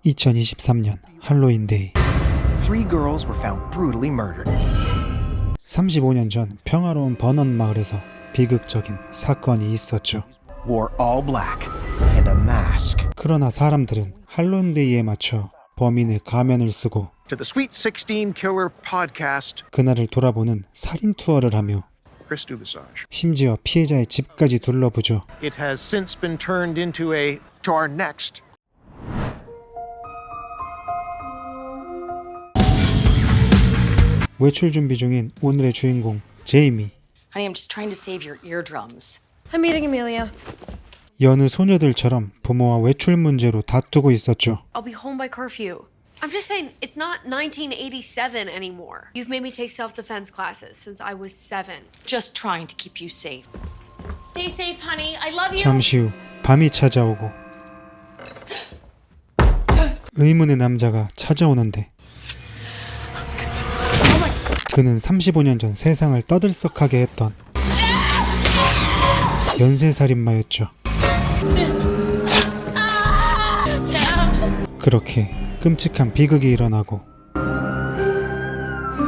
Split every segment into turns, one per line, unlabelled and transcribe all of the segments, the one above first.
2023년 할로윈데이.
Three girls were found brutally murdered.
35년 전 평화로운 버넌 마을에서 비극적인 사건이 있었죠.
Wore all black and a mask.
그러나 사람들은 할로윈데이에 맞춰 범인의 가면을 쓰고
To the Sweet 16 Killer podcast,
그날을 돌아보는 살인 투어를 하며
Chris Dubasage.
심지어 피해자의 집까지 둘러보죠.
It has since been turned into to our next.
외출 준비 중인 오늘의 주인공 제이미.
Honey, I'm just trying to save your eardrums.
I'm meeting Amelia.
여느 소녀들처럼 부모와 외출 문제로 다투고 있었죠.
I'll be home by curfew. I'm just saying, it's not 1987 anymore. You've made me take self-defense classes since I was 7.
Just trying to keep you safe. Stay safe, honey. I love you.
잠시 후 밤이 찾아오고 의문의 남자가 찾아오는데 그는 35년 전 세상을 떠들썩하게 했던 연쇄살인마였죠. 그렇게 끔찍한 비극이 일어나고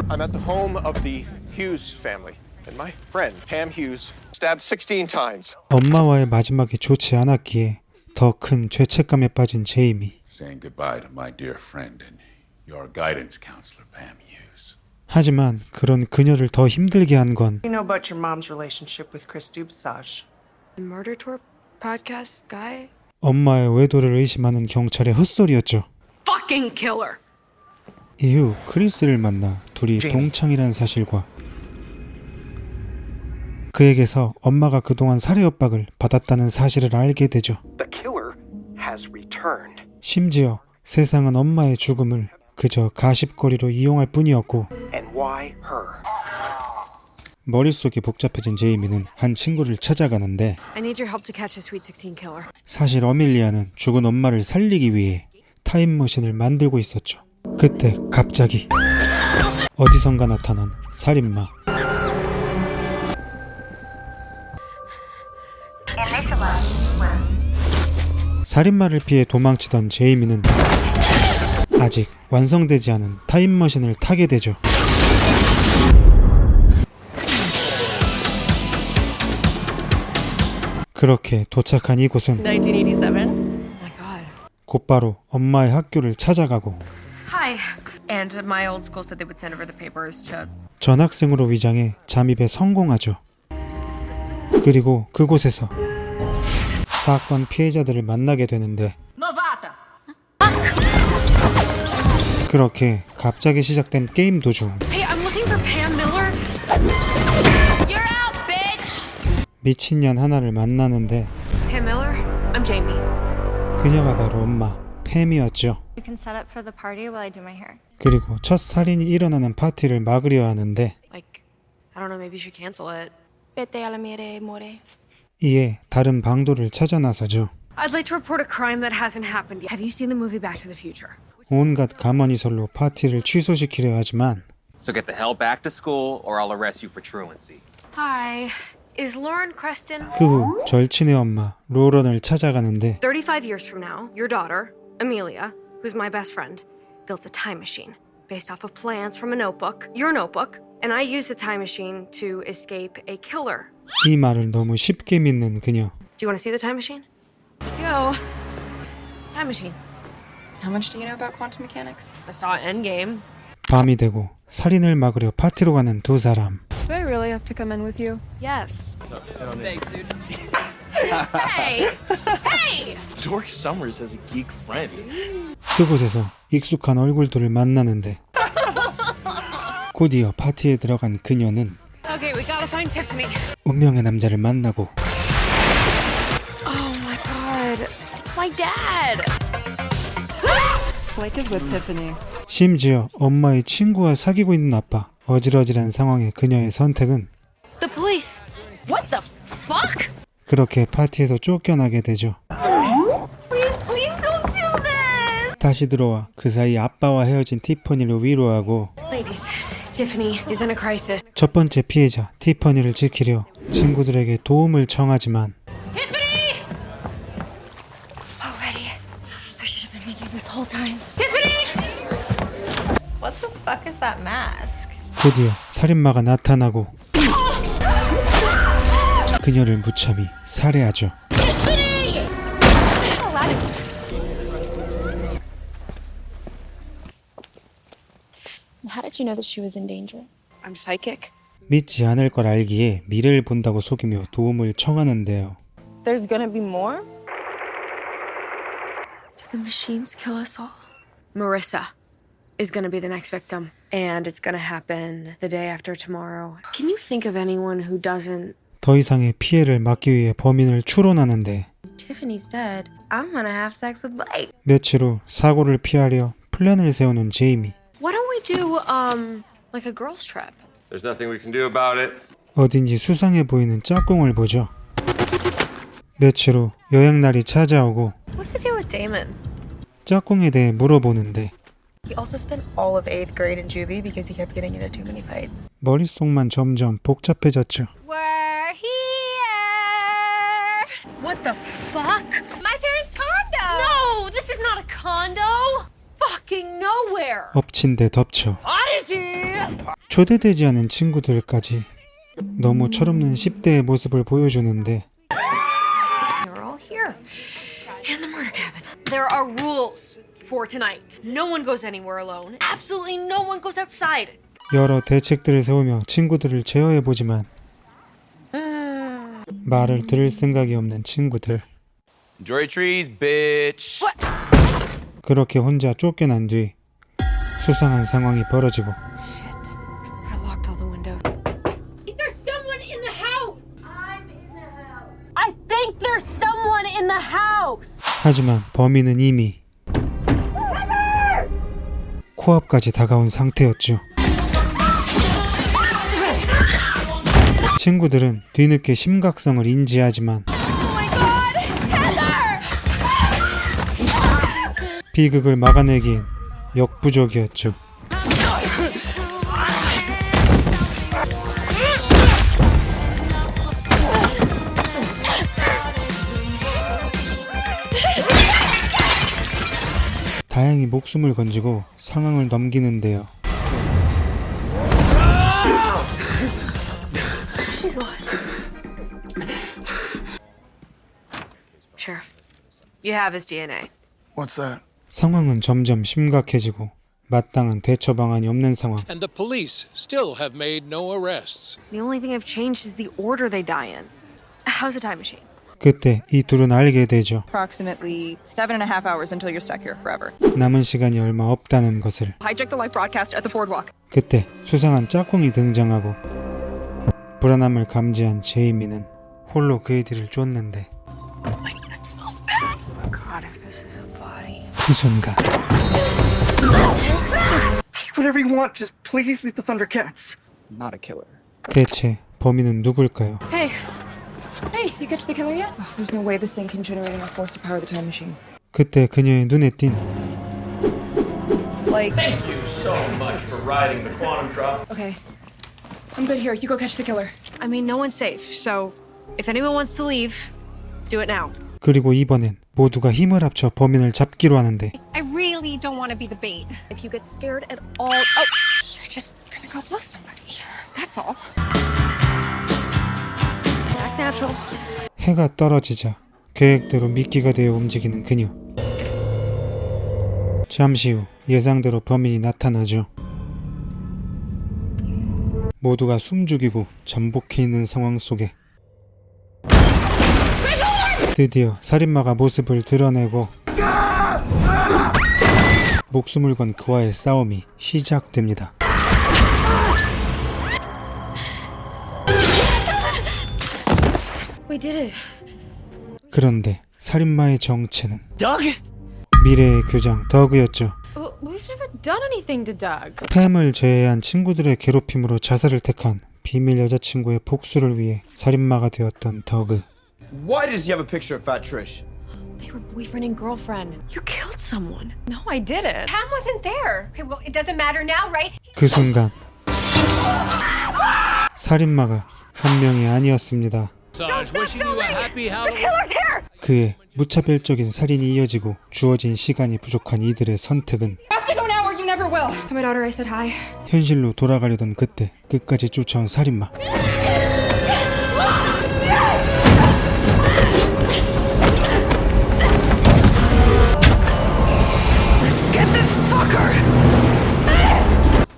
I'm at the home of the Hughes family, and my friend Pam Hughes stabbed 16 times.
엄마와의 마지막이 좋지 않았기에 더 큰 죄책감에 빠진 제이미.
Saying goodbye to my dear friend and your guidance counselor, Pam Hughes.
하지만 그런 그녀를 더 힘들게 한 건
You know about your mom's relationship with Chris Dubasage.
The Murder Tour podcast guy?
엄마의 외도를 의심하는 경찰의 헛소리였죠.
Fucking killer!
이후 크리스를 만나 둘이
제이미.
동창이라는 사실과 그에게서 엄마가 그동안 살해 협박을 받았다는 사실을 알게 되죠.
The killer has returned.
심지어 세상은 엄마의 죽음을 그저 가십거리로 이용할 뿐이었고
And why her?
머릿속이 복잡해진 제이미는 한 친구를 찾아가는데
I need your help to catch the Sweet 16 killer.
사실 어밀리아는 죽은 엄마를 살리기 위해 타임머신을 만들고 있었죠. 그때 갑자기 어디선가 나타난 살인마. 살인마를 피해 도망치던 제이미는 아직 완성되지 않은 타임머신을 타게 되죠. 그렇게 도착한 이곳은
1987? Oh my god.
곧바로 엄마의 학교를 찾아가고
Hi. And my old school said they would send over the papers to...
전학생으로 위장해 잠입에 성공하죠. 그리고 그곳에서 사건 피해자들을 만나게 되는데 그렇게 갑자기 시작된 게임 도중
Hey, I'm looking for Pam Miller. You're out, bitch!
미친년 하나를 만나는데
Pam Miller? I'm Jamie.
그녀가 바로 엄마 팸이었죠.
You can set up for the party while I do my hair.
그리고 첫 살인이 일어나는 파티를 막으려 하는데
Like, I don't know, maybe you should cancel it.
Vete a la miere, more.
이에 다른 방도를 찾아 나서죠.
I'd like to report a crime that hasn't happened yet. Have you seen the movie Back to the Future?
온갖 가만히설로 파티를 취소시키려 하지만
So get the hell back to school or I'll arrest you for truancy.
Hi. Is Lauren Creston?
그 후 절친의 엄마 로런을 찾아가는데
35 years from now, your daughter, Amelia, who's my best friend, built a time machine based off of plans from a notebook, your notebook, and I used the time machine to escape a killer.
이 말을 너무 쉽게 믿는 그녀.
Do you want to see the time machine? Go. Time machine.
How much do you know about quantum mechanics?
I saw Endgame.
밤이 되고 살인을 막으려 파티로 가는 두 사람.
Do I really have to come in with you?
Yes. Hey! Hey!
Dork Summers has a geek friend.
그곳에서 익숙한 얼굴들을 만나는데 곧이어 파티에 들어간 그녀는
Okay, we gotta find Tiffany.
운명의 남자를 만나고
Oh my god. It's my dad!
Blake is with Tiffany.
심지어 엄마의 친구와 사귀고 있는 아빠. 어질어질한 상황의 그녀의 선택은
The police! What the fuck?
그렇게 파티에서 쫓겨나게 되죠.
Please don't do this!
다시 들어와 그 사이 아빠와 헤어진 티퍼니를 위로하고
Ladies, Tiffany is in a crisis.
첫 번째 피해자 티퍼니를 지키려 친구들에게 도움을 청하지만
Tiffany! Oh, Eddie. I should
should have been with you this whole time.
What the fuck is that mask?
드디어 살인마가 나타나고 그녀를 무참히 살해하죠.
How did you know that she was in danger?
I'm psychic.
믿지 않을 걸 알기에 미래를 본다고 속이며 도움을 청하는데요.
There's gonna be more?
Do the machines kill us all? Marissa is gonna be the next victim, and it's gonna happen the day after tomorrow. Can you think of anyone who doesn't?
더 이상의 피해를 막기 위해 범인을 추론하는데
Tiffany's dead. I'm gonna have sex with Blake.
며칠 후 사고를 피하려 플랜을 세우는 제이미.
Why don't we do like a girls' trip?
There's nothing we can do about it.
어딘지 수상해 보이는 짝꿍을 보죠. 며칠 후 여행날이 찾아오고
What's the deal with Damon?
짝꿍에 대해 물어보는데
He also spent all of 8th grade in juvie because he kept getting into too many fights.
머릿속만 점점 복잡해졌죠.
We're here!
What the fuck?
My parents' condo!
No, this is not a condo. Fucking nowhere.
엎친 데 덮쳐 초대되지 않은 친구들까지 너무 철없는 10대의 모습을 보여주는데
They're all here. In the murder cabin. There are rules for tonight. No one goes anywhere alone. Absolutely no one goes outside.
여러 대책들을 세우며 친구들을 제어해보지만 말을 들을 생각이 없는 친구들.
Enjoy your trees, bitch.
그렇게 혼자 쫓겨난 뒤 수상한 상황이 벌어지고
Shit. I locked all the windows.
There's someone in the house. I'm in the house. I think there's someone in the house.
하지만 범인은 이미 코앞까지 다가온 상태였죠. 친구들은 뒤늦게 심각성을 인지하지만 비극을 막아내기엔 역부족이었죠. 다행히 목숨을 건지고 상황을 넘기는데요.
She's alive. Sheriff, you have his DNA.
What's that?
상황은 점점 심각해지고 마땅한 대처 방안이 없는 상황.
And the police still have made no arrests.
The only thing I've changed is the order they die in. How's a time machine?
그때 이 둘은 알게 되죠.
Approximately 7.5 hours until you're stuck here forever.
남은 시간이 얼마 없다는 것을.
Hijack the live broadcast at the boardwalk.
그때 수상한 짝꿍이 등장하고 불안함을 감지한 제이미는 홀로 그의 뒤를 쫓는데
God, if this is a body.
그 순간
Take whatever you want. Just please leave the Thundercats. Not a killer.
대체 범인은 누굴까요?
Hey, you catch the killer yet?
Oh, there's no way this thing can generate enough force to power the time machine.
그때 그녀의 눈에 띈
Like,
Thank you so much for riding the quantum drop.
okay, I'm good here. You go catch the killer.
I mean, no one's safe, so if anyone wants to leave, do it now.
그리고 이번엔 모두가 힘을 합쳐 범인을 잡기로 하는데
I really don't want to be the bait.
If you get scared at all, oh,
You're just gonna go bless somebody. That's all.
act natural.
해가 떨어지자 계획대로 미끼가 되어 움직이는 그녀. 잠시 후 예상대로 범인이 나타나죠. 모두가 숨죽이고 잠복해 있는 상황 속에 드디어 살인마가 모습을 드러내고 목숨을 건 그와의 싸움이 시작됩니다.
We did it.
그런데 살인마의 정체는
Doug?
미래의 교장 더그였죠.
Well, we've never done anything to Doug.
팸을 제외한 친구들의 괴롭힘으로 자살을 택한 비밀 여자친구의 복수를 위해 살인마가 되었던 더그.
Why does he have a picture of Fat Trish?
They were boyfriend and girlfriend. You killed someone.
No, I didn't.
Pam wasn't there. Okay, well, it doesn't matter now, right?
그 순간 살인마가 한 명이 아니었습니다.
Wishing you a happy Halloween.
그의 무차별적인 살인이 이어지고 주어진 시간이 부족한 이들의 선택은
Have to go now or you never will. To my daughter, I said hi.
현실로 돌아가려던 그때 끝까지 쫓아온 살인마.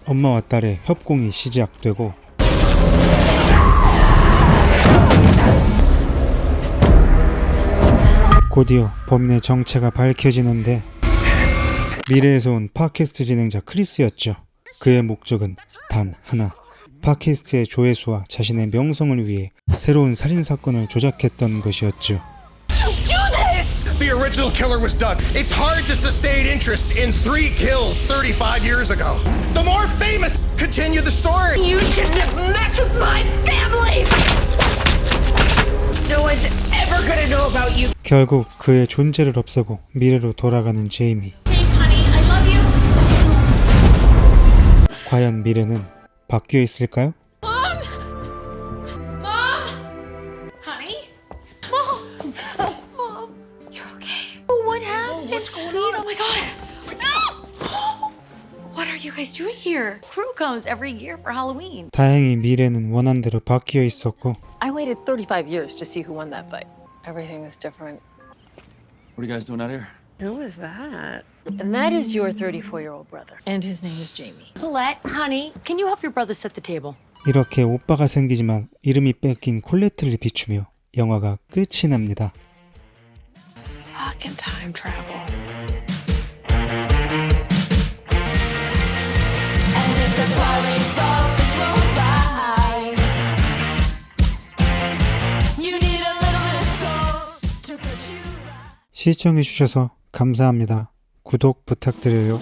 엄마와 딸의 협공이 시작되고 곧이어 범인의 정체가 밝혀지는데 미래에서 온 팟캐스트 진행자 크리스였죠. 그의 목적은 단 하나, 팟캐스트의 조회수와 자신의 명성을 위해 새로운 살인사건을 조작했던 것이었죠.
The original killer was Doug. It's hard to sustain interest in 3 kills 35 years ago. The more famous continue the story.
You shouldn't have messed with my family! No one's ever gonna know about you.
결국 그의 존재를 없애고 미래로 돌아가는 제이미.
Hey, honey, I love you.
과연 미래는 바뀌어 있을까요?
Mom! Mom! Honey? Mom! Mom! You're okay? Oh, what happened? What's going on? Oh my god!
What are you guys doing here?
Crew comes every year for Halloween.
다행히 미래는 원한대로 바뀌어 있었고
I waited 35 years to see who won that fight.
Everything is different.
What are you guys doing out here?
Who is that?
And that is your 34-year-old brother. And his name is Jamie.
Colette, honey, can you help your brother set the table?
이렇게 오빠가 생기지만 이름이 뺏긴 콜레트를 비추며 영화가 끝이 납니다.
Fucking time travel.
시청해주셔서 감사합니다. 구독 부탁드려요.